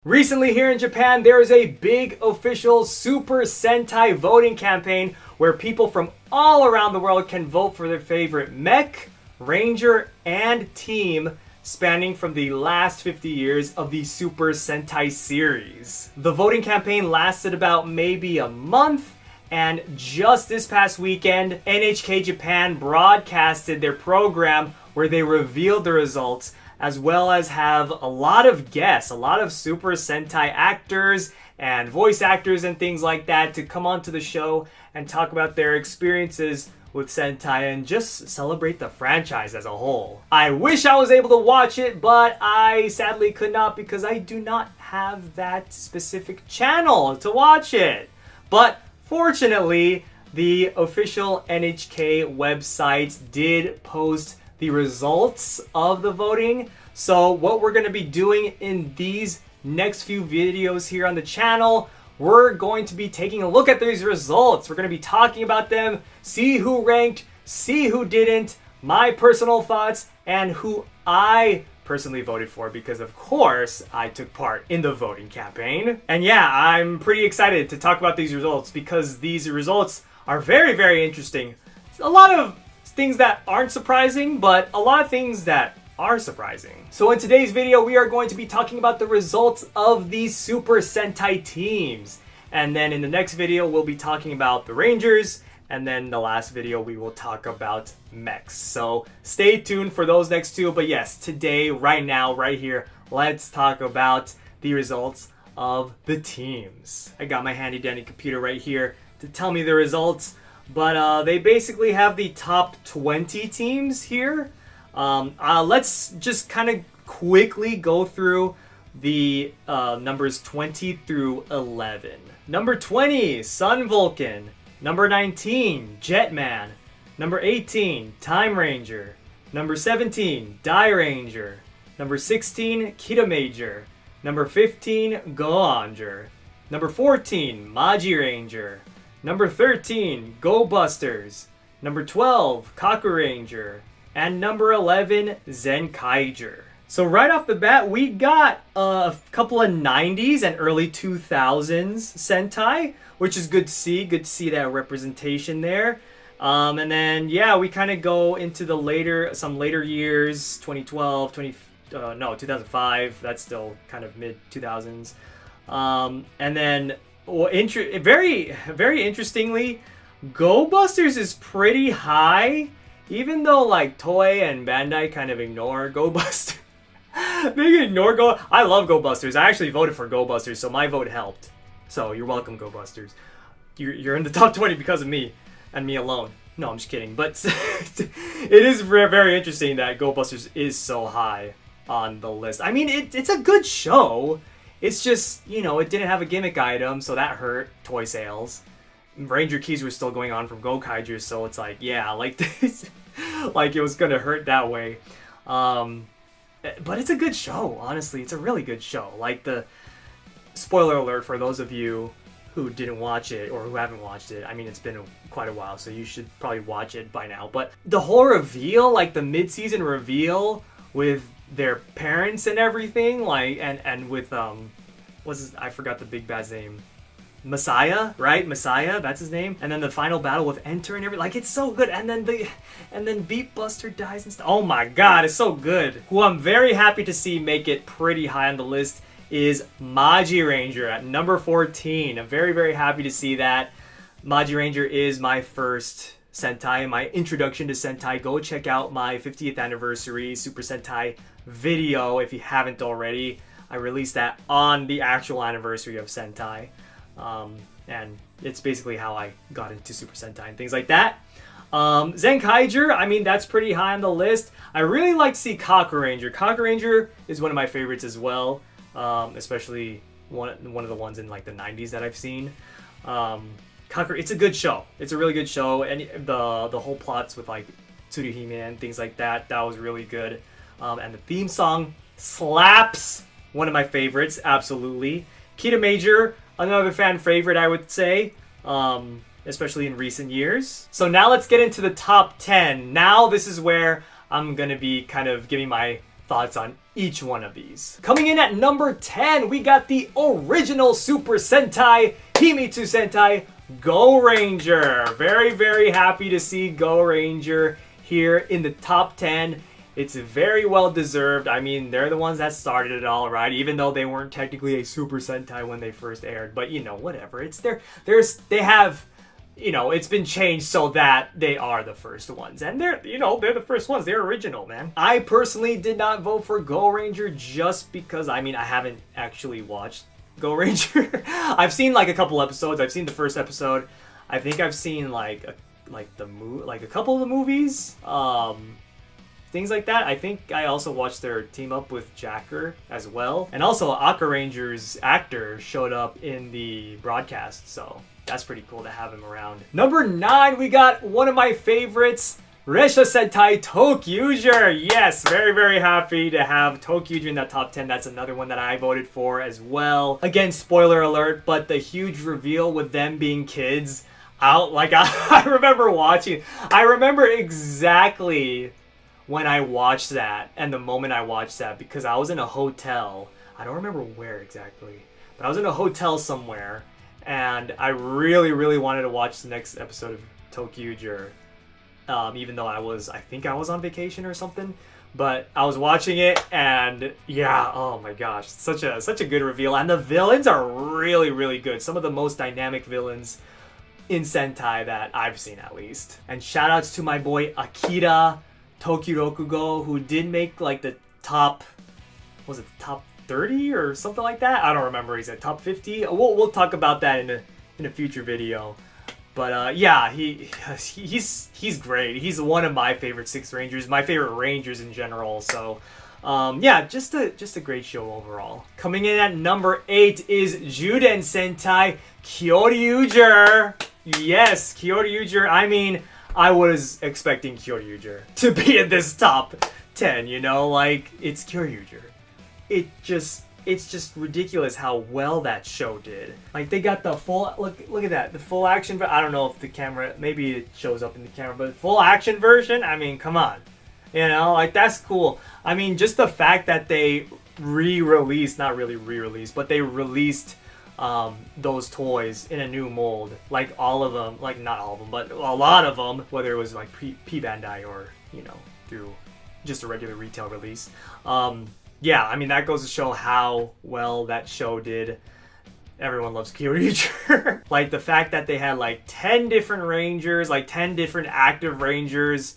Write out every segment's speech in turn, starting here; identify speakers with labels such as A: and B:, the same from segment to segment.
A: Recently here in Japan, there is a big official Super Sentai voting campaign where people from all around the world can vote for their favorite mech, ranger, and team spanning from the last 50 years of the Super Sentai series. The voting campaign lasted about maybe a month, and just this past weekend, NHK Japan broadcasted their program where they revealed the results, as well as have a lot of guests, a lot of Super Sentai actors and voice actors and things like that to come onto the show and talk about their experiences with Sentai and just celebrate the franchise as a whole. I wish I was able to watch it, but I sadly could not because I do not have that specific channel to watch it. But fortunately, the official NHK website did post the results of the voting. So what we're going to be doing in these next few videos here on the channel, we're going to be taking a look at these results. We're going to be talking about them, see who ranked, see who didn't, my personal thoughts, and who I personally voted for because of course I took part in the voting campaign. And yeah, I'm pretty excited to talk about these results because these results are very, very interesting. A lot of things that aren't surprising, but a lot of things that are surprising. So in today's video, we are going to be talking about the results of these Super Sentai teams. And then in the next video, we'll be talking about the Rangers. And then the last video, we will talk about mechs. So stay tuned for those next two. But yes, today, right now, right here, let's talk about the results of the teams. I got my handy dandy computer right here to tell me the results. But they basically have the top 20 teams here. Let's just kind of quickly go through the numbers 20 through 11. Number 20, Sun Vulcan. Number 19, Jetman. Number 18, Time Ranger. Number 17, Die Ranger. Number 16, Kita Major. Number 15, Gozyuger. Number 14, Maji Ranger. Number 13, Go Busters. Number 12, Kaku Ranger. And number 11, Zenkaiger. So right off the bat, we got a couple of 90s and early 2000s Sentai, which is good to see. Good to see that representation there. And then, yeah, we kind of go into the some later years, 2012, 2005. That's still kind of mid-2000s. And then, well, very, very interestingly, Go Busters is pretty high, even though like Toei and Bandai kind of ignore Go Busters. They ignore I love Go Busters. I actually voted for Go Busters, so my vote helped. So you're welcome, Go Busters. You're in the top 20 because of me and me alone. No, I'm just kidding. But it is very interesting that Go Busters is so high on the list. I mean, it's a good show. It's just, you know, it didn't have a gimmick item, so that hurt toy sales. Ranger keys were still going on from Gokaiger, so it's like, yeah, like this, like it was gonna hurt that way. But it's a good show, honestly. It's a really good show. Like, the spoiler alert for those of you who didn't watch it or who haven't watched it. I mean, it's been quite a while, so you should probably watch it by now. But the whole reveal, like the mid-season reveal with their parents and everything, like, and with I forgot the big bad's name. Messiah, right? Messiah, that's his name. And then the final battle with Enter and everything. Like, it's so good. And then Beat Buster dies and stuff. Oh my god, it's so good. Who I'm very happy to see make it pretty high on the list is Maji Ranger at number 14. I'm very, very happy to see that. Maji Ranger is my first Sentai, my introduction to Sentai. Go check out my 50th anniversary Super Sentai video if you haven't already. I released that on the actual anniversary of Sentai. And it's basically how I got into Super Sentai and things like that. Zenkaiger, I mean, that's pretty high on the list. I really like to see Kaku Ranger. Kaku Ranger is one of my favorites as well, especially one of the ones in like the 90s that I've seen. It's a good show. It's a really good show, and the whole plots with like Tsuruhime and things like that, that was really good. And the theme song slaps. One of my favorites, absolutely. Kita Major, another fan favorite, I would say, especially in recent years. So now let's get into the top 10. Now this is where I'm going to be kind of giving my thoughts on each one of these. Coming in at number 10, we got the original Super Sentai, Himitsu Sentai, Go Ranger. Very, very happy to see Go Ranger here in the top 10. It's very well deserved. I mean, they're the ones that started it all, right? Even though they weren't technically a Super Sentai when they first aired. But, you know, whatever. It's they have, you know, it's been changed so that they are the first ones. And they're the first ones. They're original, man. I personally did not vote for Go Ranger just because, I mean, I haven't actually watched Go Ranger. I've seen like a couple episodes. I've seen the first episode. I think I've seen like a couple of the movies. Things like that. I think I also watched their team up with Jacker as well. And also Aka Ranger's actor showed up in the broadcast, so that's pretty cool to have him around. Number 9, we got one of my favorites, Resha Sentai Gozyuger. Yes, very, very happy to have Gozyuger in that top 10. That's another one that I voted for as well. Again, spoiler alert, but the huge reveal with them being kids out, like I remember watching. I remember exactly when I watched that and the moment I watched that, because I was in a hotel. I don't remember where exactly, but I was in a hotel somewhere and I really, really wanted to watch the next episode of Gozyuger. Even though I think I was on vacation or something, but I was watching it and yeah, oh my gosh, such a good reveal. And the villains are really, really good. Some of the most dynamic villains in Sentai that I've seen, at least. And shout outs to my boy Akira Tokirokugo, who did make like the top, was it the top 30 or something like that? I don't remember. He's at top 50. We'll talk about that in a future video. But yeah, he's great. He's one of my favorite Six Rangers, my favorite Rangers in general. So yeah, just a great show overall. Coming in at number 8 is Juden Sentai Gozyuger. Yes, Gozyuger. I mean, I was expecting Gozyuger to be in this top 10, you know, like, it's Gozyuger. It's just ridiculous how well that show did. Like, they got the full, look at that, the full action, but I don't know if the camera, maybe it shows up in the camera, but full action version, I mean, come on. You know, like, that's cool. I mean, just the fact that they re-released, not really re-released, but they released those toys in a new mold, like all of them, like not all of them, but a lot of them, whether it was like P Bandai or, you know, through just a regular retail release. Yeah, I mean, that goes to show how well that show did. Everyone loves Gozyuger. Like the fact that they had like 10 different Rangers, like 10 different active Rangers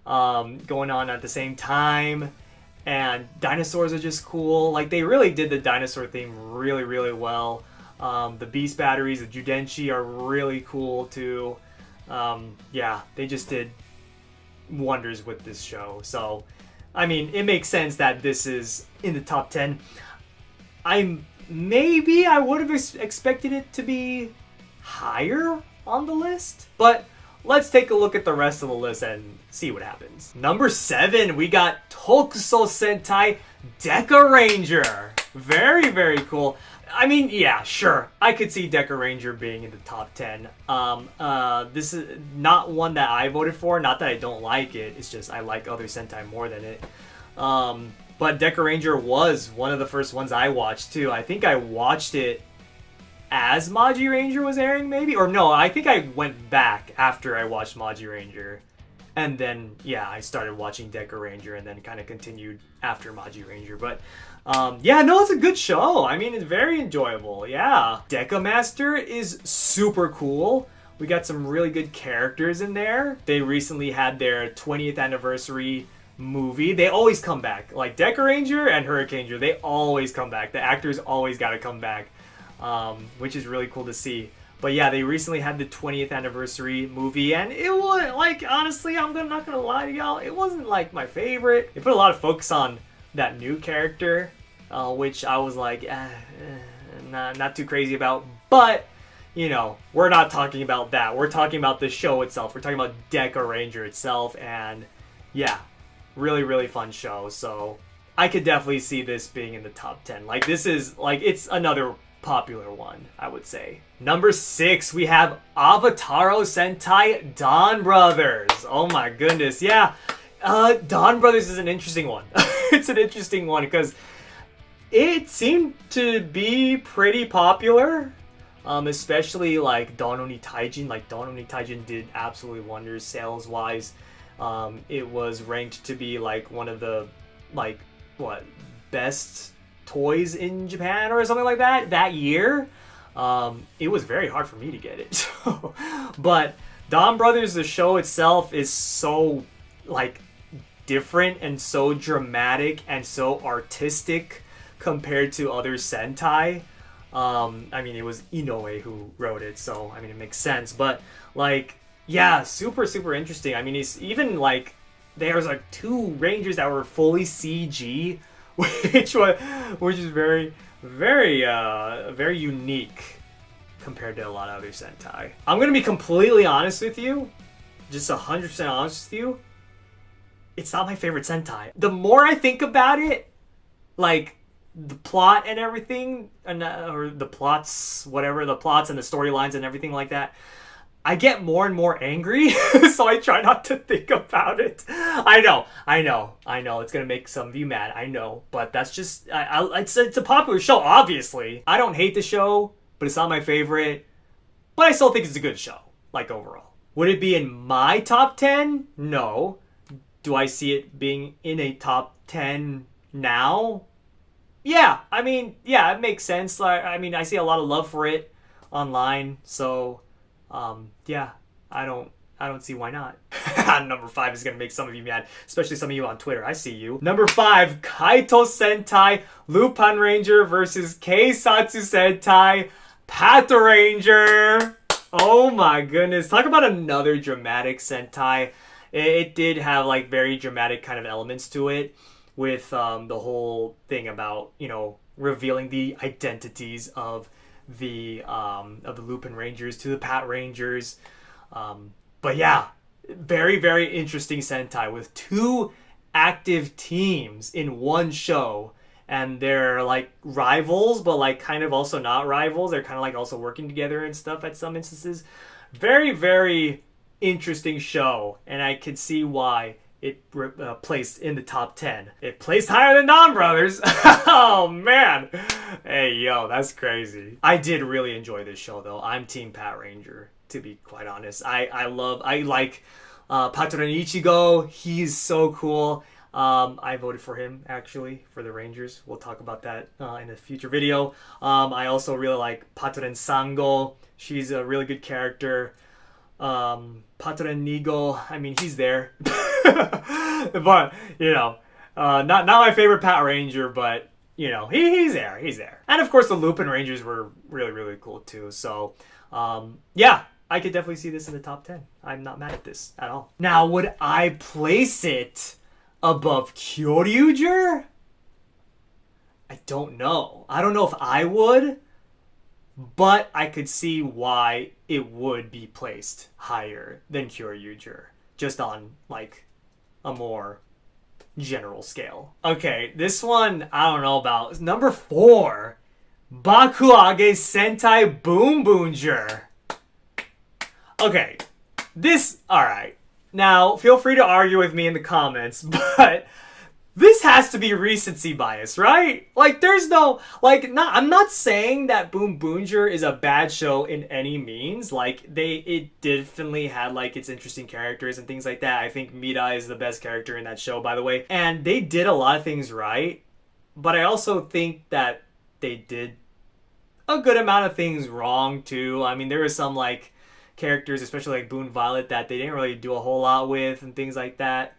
A: going on at the same time. And dinosaurs are just cool. Like, they really did the dinosaur theme really, really well. The Beast batteries, the Judenshi are really cool too. Yeah, they just did wonders with this show. So, I mean, it makes sense that this is in the top 10. Maybe I would have expected it to be higher on the list, but let's take a look at the rest of the list and see what happens. Number 7, we got Tokuso Sentai Deca Ranger. Very, very cool. I mean, yeah, sure. I could see Deca Ranger being in the top 10. This is not one that I voted for. Not that I don't like it. It's just I like other Sentai more than it. But Deca Ranger was one of the first ones I watched, too. I think I watched it as Maji Ranger was airing, maybe? Or no, I think I went back after I watched Maji Ranger. And then, yeah, I started watching Deca Ranger and then kind of continued after Maji Ranger. But, yeah, no, it's a good show. I mean, it's very enjoyable, yeah. Deca Master is super cool. We got some really good characters in there. They recently had their 20th anniversary movie. They always come back. Like, Deca Ranger and Hurricane Ranger, they always come back. The actors always got to come back, which is really cool to see. But yeah, they recently had the 20th anniversary movie, and it was, like, honestly, I'm not gonna lie to y'all, it wasn't, like, my favorite. They put a lot of focus on that new character, which I was like, not too crazy about. But, you know, we're not talking about that. We're talking about the show itself. We're talking about Deca Ranger itself, and yeah, really, really fun show. So I could definitely see this being in the top 10. Like, this is, like, it's another popular one, I would say. Number 6, we have Avataro Sentai Dawn Brothers. Oh my goodness, yeah. Don Brothers is an interesting one. It's an interesting one because it seemed to be pretty popular. Especially like Don Oni Taijin. Like Don Oni Taijin did absolutely wonders sales wise. It was ranked to be like one of the like best toys in Japan or something like that year. It was very hard for me to get it. But Don Brothers, the show itself, is so like different and so dramatic and so artistic compared to other Sentai. I mean, it was Inoue who wrote it, so I mean it makes sense. But like, yeah, super interesting. I mean, it's even like there's like 2 Rangers that were fully CG, which is very unique compared to a lot of other Sentai. I'm gonna be completely honest with you, just 100% honest with you. It's not my favorite Sentai. The more I think about it, like the plot and everything, or the plots, whatever, the plots and the storylines and everything like that, I get more and more angry. So I try not to think about it. I know. It's gonna make some of you mad. I know, but that's just, it's a popular show, obviously. I don't hate the show, but it's not my favorite. But I still think it's a good show, like overall. Would it be in my top 10? No. Do I see it being in a top 10 now? Yeah, I mean, yeah, it makes sense. I mean, I see a lot of love for it online, so yeah, I don't see why not. Number 5 is gonna make some of you mad, especially some of you on Twitter. I see you. Number 5, Kaito Sentai Lupin Ranger versus Keisatsu Sentai Pato Ranger. Oh my goodness! Talk about another dramatic Sentai. It did have like very dramatic kind of elements to it, with the whole thing about, you know, revealing the identities of the Lupin Rangers to the Pat Rangers. But yeah, very interesting Sentai with 2 active teams in one show, and they're like rivals, but like kind of also not rivals. They're kind of like also working together and stuff at some instances. Very interesting show, and I could see why it placed in the top 10. It placed higher than Don Brothers. Oh man, hey yo, that's crazy. I did really enjoy this show though. I'm Team Pat Ranger, to be quite honest. I like Patoran Ichigo. He's so cool. I voted for him actually for the Rangers. We'll talk about that in a future video. I also really like Patoran Sango. She's a really good character. Patoran Nigo, I mean, he's there. But, you know, not my favorite Pat Ranger, but, you know, he's there. And of course the Lupin Rangers were really cool too. So, yeah, I could definitely see this in the top 10. I'm not mad at this at all. Now, would I place it above Gozyuger? I don't know. I don't know if I would, but I could see why it would be placed higher than Gozyuger, just on like a more general scale. Okay, this one I don't know about. Number 4, Bakuage Sentai Boom Boonger. Okay, this, alright. Now, feel free to argue with me in the comments, but this has to be recency bias, right? Like, there's no, like, I'm not saying that Boom Boonger is a bad show in any means. Like, it definitely had, like, its interesting characters and things like that. I think Mira is the best character in that show, by the way. And they did a lot of things right, but I also think that they did a good amount of things wrong, too. I mean, there were some, like, characters, especially, like, Boon Violet, that they didn't really do a whole lot with and things like that.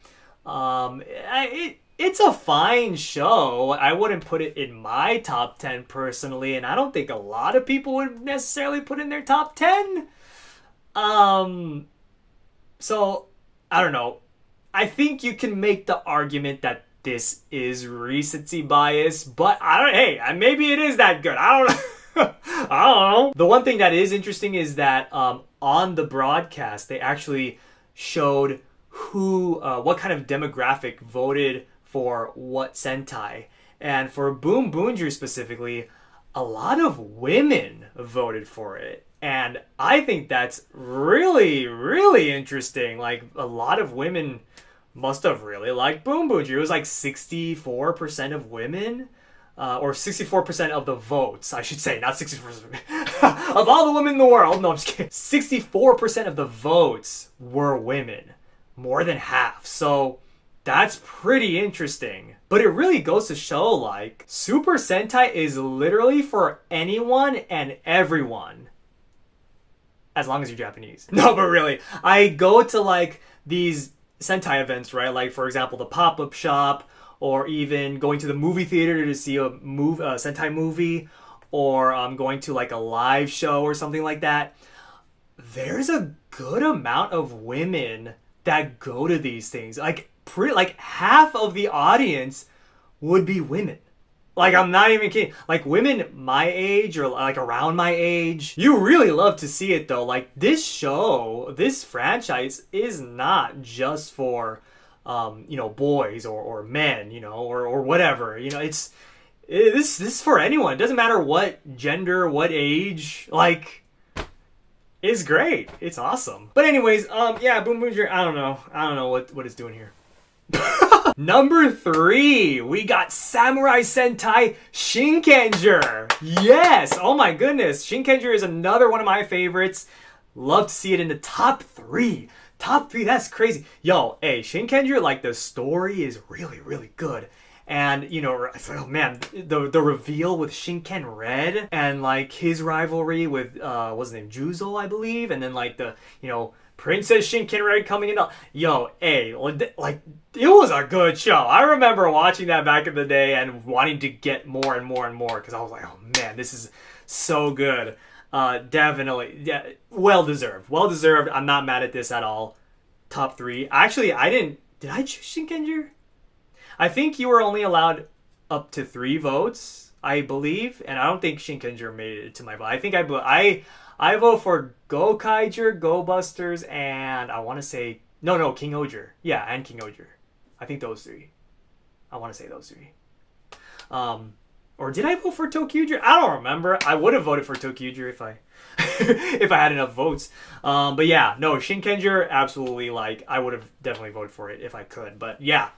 A: It's a fine show. I wouldn't put it in my top 10 personally, and I don't think a lot of people would necessarily put in their top 10. So, I don't know. I think you can make the argument that this is recency bias, but maybe it is that good. I don't know. I don't know. The one thing that is interesting is that on the broadcast, they actually showed what kind of demographic voted for what Sentai. And for Boom Boonger specifically, a lot of women voted for it. And I think that's really interesting. Like, a lot of women must have really liked Boom Booger. It was like 64% of women, or 64% of the votes, I should say, not 64% of all the women in the world. No, I'm just kidding. 64% of the votes were women, more than half. So that's pretty interesting. But it really goes to show, like, Super Sentai is literally for anyone and everyone. As long as you're Japanese. No, but really, I go to, like, these Sentai events, right? Like, for example, the pop-up shop, or even going to the movie theater to see a Sentai movie, or going to, like, a live show or something like that. There's a good amount of women that go to these things. Like, half of the audience would be women. Like, I'm not even kidding. Like, women my age or, like, around my age. You really love to see it, though. Like, this show, this franchise is not just for, boys or men, or whatever. This is for anyone. It doesn't matter what gender, what age. Like, it's great. It's awesome. But anyways, Boom Booger, I don't know what it's doing here. Number 3, we got Samurai Sentai Shinkenger. Yes, oh my goodness. Shinkenger is another one of my favorites. Love to see it in the top 3. Top 3, that's crazy. Yo, hey, Shinkenger, like, the story is really, really good. And, oh man, the reveal with Shinken Red and, like, his rivalry with, what's his name, Juzo, I believe. And then, like, the, Princess Shinken Red coming in. Yo, hey, like, it was a good show. I remember watching that back in the day and wanting to get more and more and more because I was like, oh man, this is so good. Definitely, yeah, well deserved. Well deserved. I'm not mad at this at all. Top 3. Actually, did I choose Shinkenger? I think you were only allowed up to 3 votes, I believe, and I don't think Shinkenger made it to my vote. I think I vote for Gozyuger, Go Busters, and I want to say king-ohger. Yeah, and king-ohger. I think those 3. I want to say those 3. Or did I vote for ToQger? I don't remember. I would have voted for ToQger if I if I had enough votes. But yeah, no, Shinkenger, absolutely, like, I would have definitely voted for it if I could. But yeah,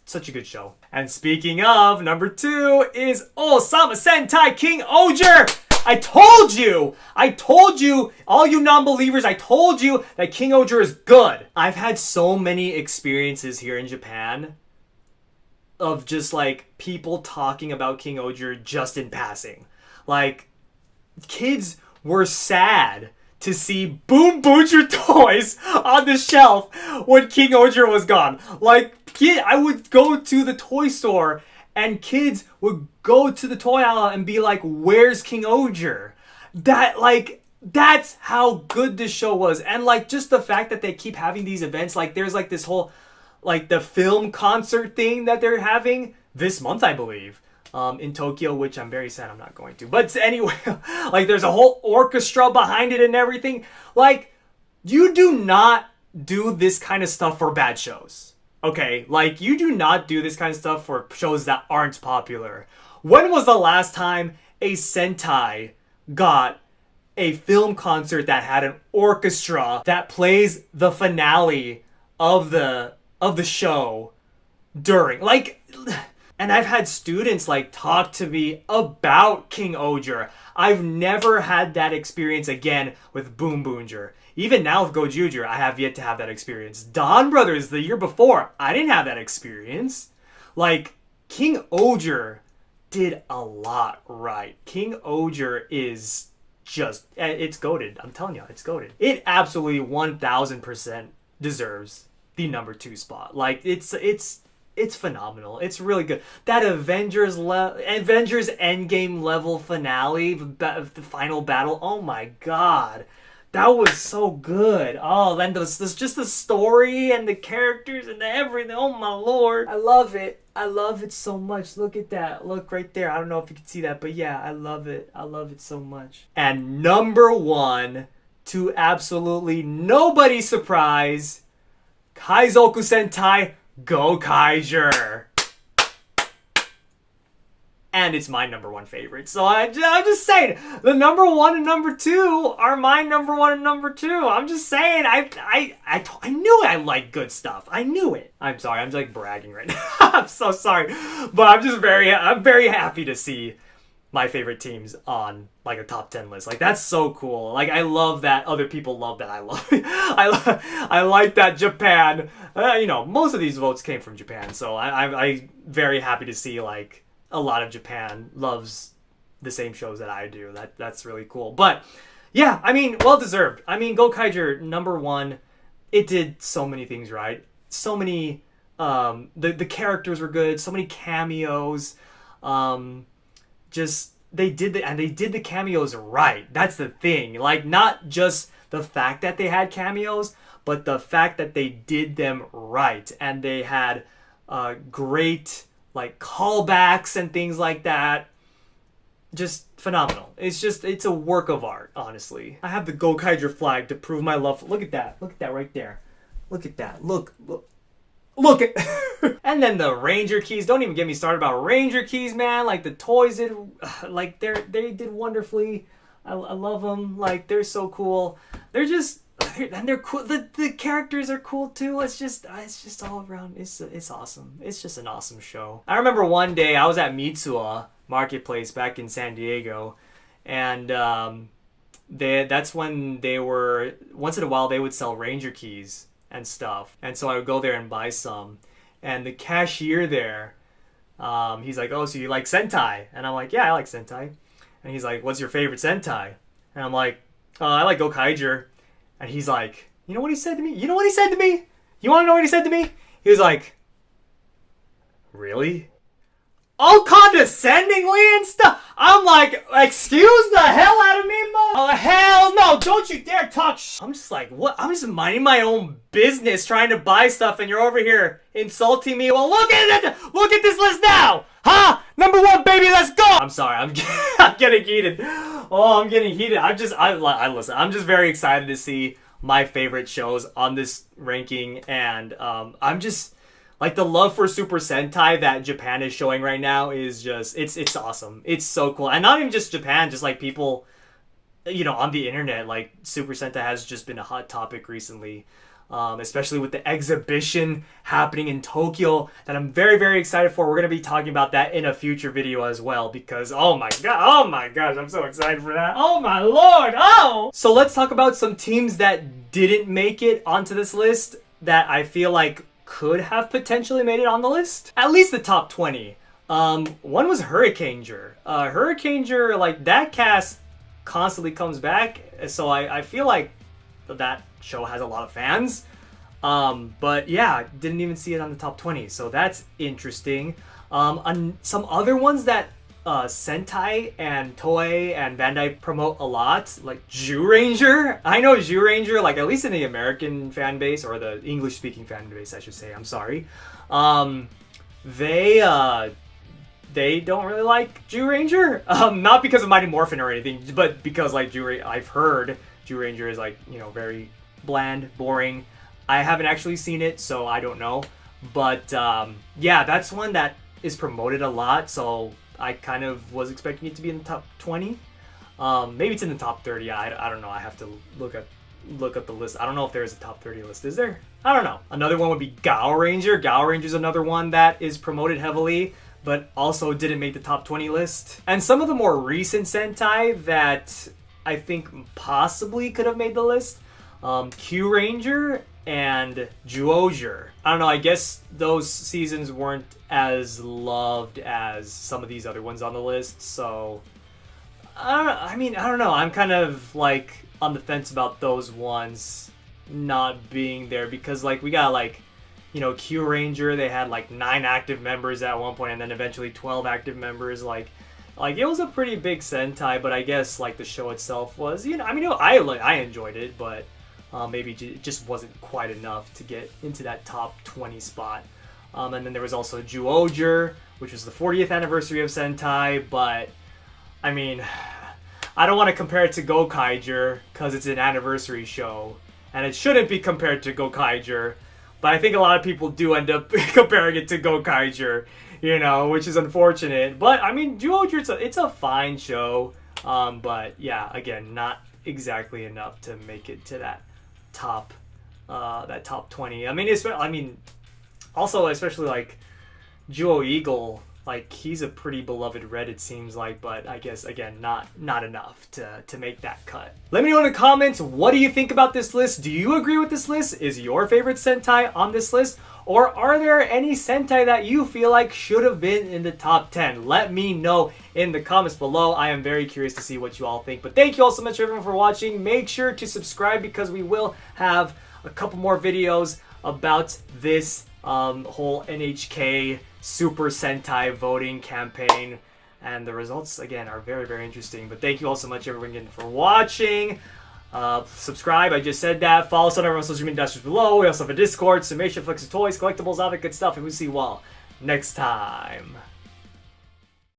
A: such a good show. And speaking of, number 2 is Osama Sentai king-ohger. I told you, all you non-believers, I told you that king-ohger is good. I've had so many experiences here in Japan of just, like, people talking about king-ohger just in passing. Like, kids were sad to see Boom Booger toys on the shelf when king-ohger was gone. Like, I would go to the toy store and kids would go to the toy aisle and be like, where's king-ohger? That's how good this show was. And, like, just the fact that they keep having these events, like, there's, like, this whole, like, the film concert thing that they're having this month, I believe, in Tokyo, which I'm very sad I'm not going to. But anyway, like, there's a whole orchestra behind it and everything. Like, you do not do this kind of stuff for bad shows. Okay, like, you do not do this kind of stuff for shows that aren't popular. When was the last time a Sentai got a film concert that had an orchestra that plays the finale of the show during? Like, and I've had students, like, talk to me about king-ohger. I've never had that experience again with Boom Booger. Even now with Gozyuger, I have yet to have that experience. Dawn Brothers, the year before, I didn't have that experience. Like, king-ohger did a lot right. king-ohger is just, it's goated. I'm telling you, it's goated. It absolutely 1000% deserves the number 2 spot. Like, it's phenomenal. It's really good. That Avengers Endgame level finale, the final battle, oh my god. That was so good. Oh, then this just the story and the characters and everything. Oh my lord. I love it. I love it so much. Look at that. Look right there. I don't know if you can see that, but yeah, I love it. I love it so much. And number 1, to absolutely nobody's surprise, Kaizoku Sentai Gozyuger. and it's my number 1 favorite. So I'm just saying, the number 1 and number 2 are my number 1 and number 2. I'm just saying, I knew I liked good stuff. I knew it. I'm sorry, I'm like bragging right now. I'm so sorry, but I'm very happy to see my favorite teams on like a top 10 list. Like, that's so cool. Like, I love that other people love that I love it. I like that Japan, you know, most of these votes came from Japan, so I'm very happy to see like a lot of Japan loves the same shows that I do. That's really cool. But yeah, I mean, well deserved. I mean, Gozyuger number 1, it did so many things right. So many the characters were good, so many cameos. Just they did the cameos right. That's the thing. Like, not just the fact that they had cameos, but the fact that they did them right, and they had great like callbacks and things like that. Just phenomenal. It's a work of art, honestly. I have the Gozyuger flag to prove my love. Look at that. Look at that right there. Look at that. Look at and then the Ranger keys. Don't even get me started about Ranger keys, man. Like, the toys did, like, they did wonderfully. I love them. Like, they're so cool. They're just, and they're cool. The characters are cool too. It's just all around. It's awesome. It's just an awesome show. I remember one day I was at Mitsuwa Marketplace back in San Diego, and that's when they were, once in a while they would sell Ranger keys and stuff, and so I would go there and buy some, and the cashier there, he's like, "Oh, so you like Sentai?" And I'm like, "Yeah, I like Sentai." And he's like, "What's your favorite Sentai?" And I'm like, "I like Gozyuger." And he's like, "You know what he said to me? You know what he said to me? You want to know what he said to me?" He was like, "Really?" All condescendingly and stuff. I'm like, "Excuse the hell out of me, mother." Oh, hell no, don't you dare talk I'm just like, what? I'm just minding my own business trying to buy stuff, and you're over here insulting me. Well, look at it. Look at this list now. Huh? Number 1, baby, let's go. I'm sorry, I'm getting heated. Oh, I'm getting heated. Listen, I'm just very excited to see my favorite shows on this ranking, and I'm just, like, the love for Super Sentai that Japan is showing right now is just, it's awesome. It's so cool. And not even just Japan, just like people, you know, on the internet. Like, Super Sentai has just been a hot topic recently, especially with the exhibition happening in Tokyo that I'm very, very excited for. We're going to be talking about that in a future video as well, because oh my gosh, I'm so excited for that. Oh my lord, oh! So let's talk about some teams that didn't make it onto this list that I feel like could have potentially made it on the list. At least the top 20. One was Hurricaneger. Hurricaneger, like, that cast constantly comes back, so I feel like that show has a lot of fans. But yeah, didn't even see it on the top 20, so that's interesting. Some other ones that Sentai and Toei and Bandai promote a lot, like Zyuranger. I know Zyuranger, like, at least in the American fan base, or the English speaking fan base, I should say. I'm sorry. They don't really like Zyuranger. Not because of Mighty Morphin or anything, but because, like, I've heard Zyuranger is, like, you know, very bland, boring. I haven't actually seen it, so I don't know. But yeah, that's one that is promoted a lot, so I kind of was expecting it to be in the top 20. Maybe it's in the top 30. I don't know. I have to look up the list. I don't know if there is a top 30 list. Is there? I don't know. Another one would be Gaoranger. Gaoranger is another one that is promoted heavily, but also didn't make the top 20 list. And some of the more recent Sentai that I think possibly could have made the list, Q-Ranger and Gozyuger. I don't know, I guess those seasons weren't as loved as some of these other ones on the list, so I don't know. I'm kind of, like, on the fence about those ones not being there, because, like, we got, like, you know, Q-Ranger, they had, like, 9 active members at one point, and then eventually 12 active members. Like it was a pretty big Sentai, but I guess, like, the show itself was, you know, I mean, I enjoyed it, but maybe it just wasn't quite enough to get into that top 20 spot. And then there was also Gozyuger, which was the 40th anniversary of Sentai, but, I mean, I don't want to compare it to Gozyuger because it's an anniversary show, and it shouldn't be compared to Gozyuger, but I think a lot of people do end up comparing it to Gozyuger you know, which is unfortunate. But I mean, king-ohger, it's a fine show. But yeah, again, not exactly enough to make it to that top 20. I mean, also especially like king-ohger, like he's a pretty beloved red, it seems like, but I guess again not enough to make that cut. Let me know in the comments, what do you think about this list? Do you agree with this list? Is your favorite Sentai on this list? Or are there any Sentai that you feel like should have been in the top 10? Let me know in the comments below. I am very curious to see what you all think. But thank you all so much everyone for watching. Make sure to subscribe because we will have a couple more videos about this whole NHK Super Sentai voting campaign, and the results again are very, very interesting. But thank you all so much everyone again for watching. Subscribe, I just said that. Follow us on our social media dashboards below. We also have a Discord, Summation, Flex of Toys, Collectibles, all that good stuff, and we'll see you all next time.